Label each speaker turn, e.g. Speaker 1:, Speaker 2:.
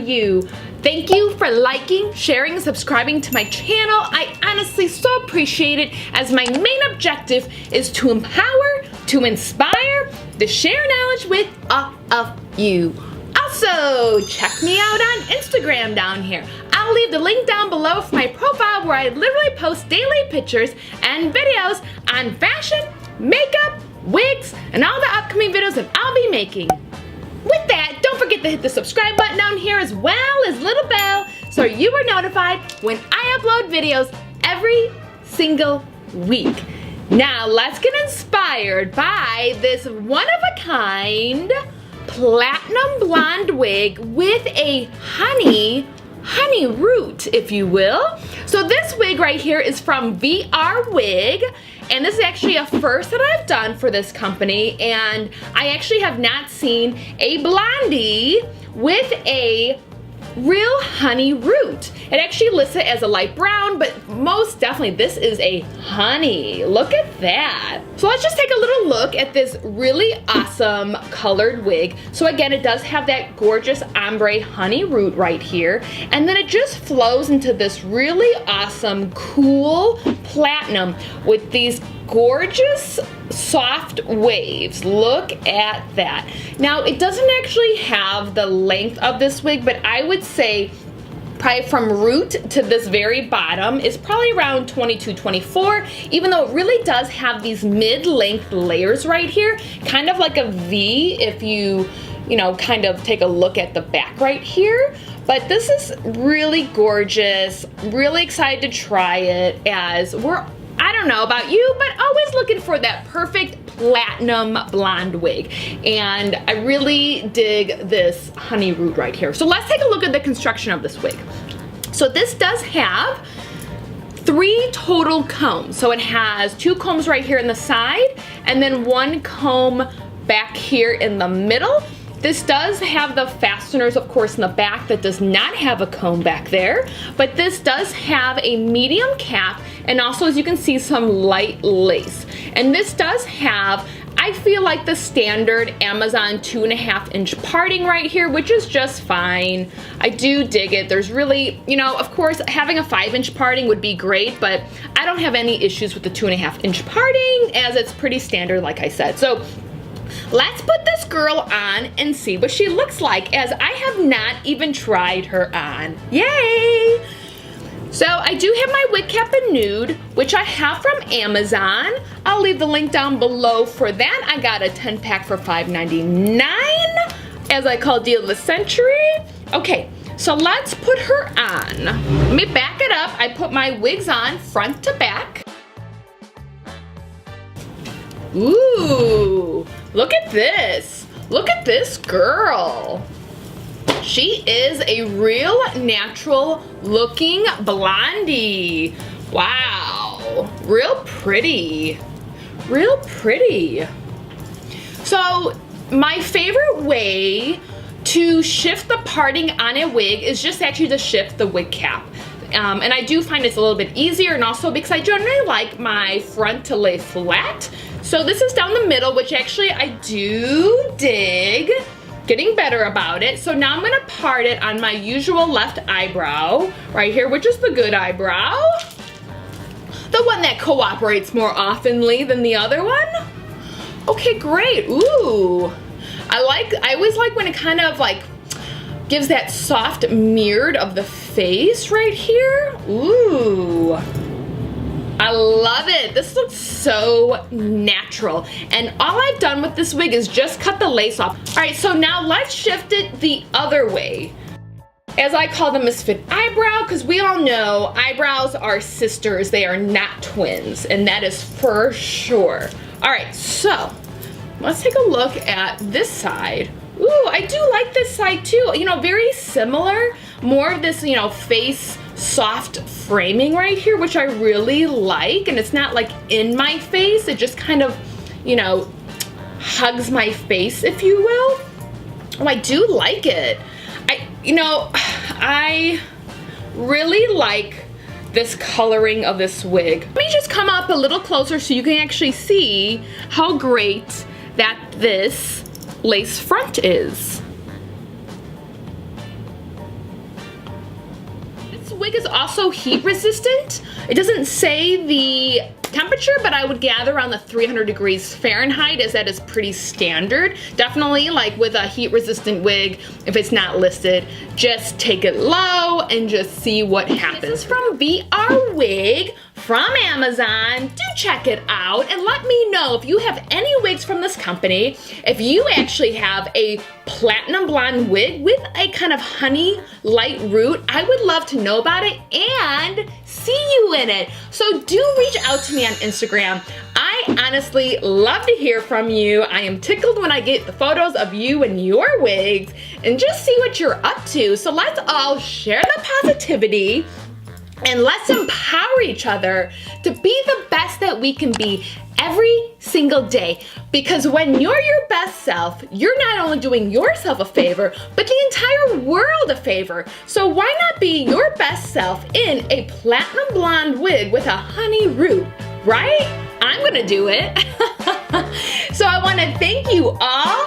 Speaker 1: you. Thank you for liking, sharing, and subscribing to my channel. I honestly so appreciate it, as my main objective is to empower, to inspire, to share knowledge with all of you. Also, check me out on Instagram down here. I'll leave the link down below for my profile, where I literally post daily pictures and videos on fashion, makeup, wigs, and all the upcoming videos that I'll be making. With that, don't forget to hit the subscribe button down here, as well as little bell, so you are notified when I upload videos every single week. Now let's get inspired by this one-of-a-kind platinum blonde wig with a honey root, if you will. So this wig right here is from WIG, and this is actually a first that I've done for this company, and I actually have not seen a blondie with a real honey root. It actually lists it as a light brown, but most definitely this is a honey. Look at that. So let's just take a little look at this really awesome colored wig. So again, it does have that gorgeous ombre honey root right here, and then it just flows into this really awesome, cool platinum with these gorgeous soft waves. Look at that. Now, it doesn't actually have the length of this wig, but I would say probably from root to this very bottom is probably around 22, 24, even though it really does have these mid-length layers right here, kind of like a V if you know, kind of take a look at the back right here. But this is really gorgeous. Really excited to try it, as I don't know about you, but always looking for that perfect platinum blonde wig. And I really dig this honey root right here. So let's take a look at the construction of this wig. So this does have 3 total combs. So it has 2 combs right here in the side, and then 1 comb back here in the middle. This does have the fasteners, of course, in the back that does not have a comb back there, but this does have a medium cap, and also, as you can see, some light lace. And this does have, I feel like, the standard Amazon 2.5 inch parting right here, which is just fine. I do dig it. There's really, you know, of course, having a 5-inch parting would be great, but I don't have any issues with the 2.5 inch parting, as it's pretty standard, like I said. So let's put this girl on and see what she looks like, as I have not even tried her on. Yay! So I do have my wig cap in nude, which I have from Amazon. I'll leave the link down below for that. I got a 10-pack for $5.99, as I call deal of the century. Okay, so let's put her on. Let me back it up. I put my wigs on front to back. Ooh, look at this. Look at this girl. She is a real natural looking blondie. Wow, real pretty. Real pretty. So my favorite way to shift the parting on a wig is just actually to shift the wig cap. And I do find it's a little bit easier, and also because I generally like my front to lay flat. So this is down the middle, which actually I do dig. Getting better about it. So now I'm gonna part it on my usual left eyebrow right here, which is the good eyebrow. The one that cooperates more oftenly than the other one. Okay, great. Ooh. I always like when it kind of like gives that soft mirrored of the face right here. Ooh. I love it. This looks so natural. And all I've done with this wig is just cut the lace off. All right, so now let's shift it the other way. As I call the misfit eyebrow, because we all know eyebrows are sisters. They are not twins, and that is for sure. All right, so let's take a look at this side. Ooh, I do like this side too. You know, very similar. More of this, you know, face soft framing right here, which I really like. And it's not like in my face. It just kind of, you know, hugs my face, if you will. Oh, I do like it. I really like this coloring of this wig. Let me just come up a little closer so you can actually see how great that this lace front is. wig is also heat resistant. It doesn't say the temperature, but I would gather around the 300 degrees Fahrenheit, as that is pretty standard. Definitely, like with a heat resistant wig, if it's not listed, just take it low and just see what happens. This is from WIG from Amazon. Do check it out and let me know if you have any wigs from this company. If you actually have a platinum blonde wig with a kind of honey light root, I would love to know about it and see you in it. So do reach out to me on Instagram. I honestly love to hear from you. I am tickled when I get the photos of you and your wigs and just see what you're up to. So let's all share the positivity and let's empower each other to be the best that we can be every single day. Because when you're your best self, you're not only doing yourself a favor, but the entire world a favor. So why not be your best self in a platinum blonde wig with a honey root, right? I'm gonna do it. So I wanna thank you all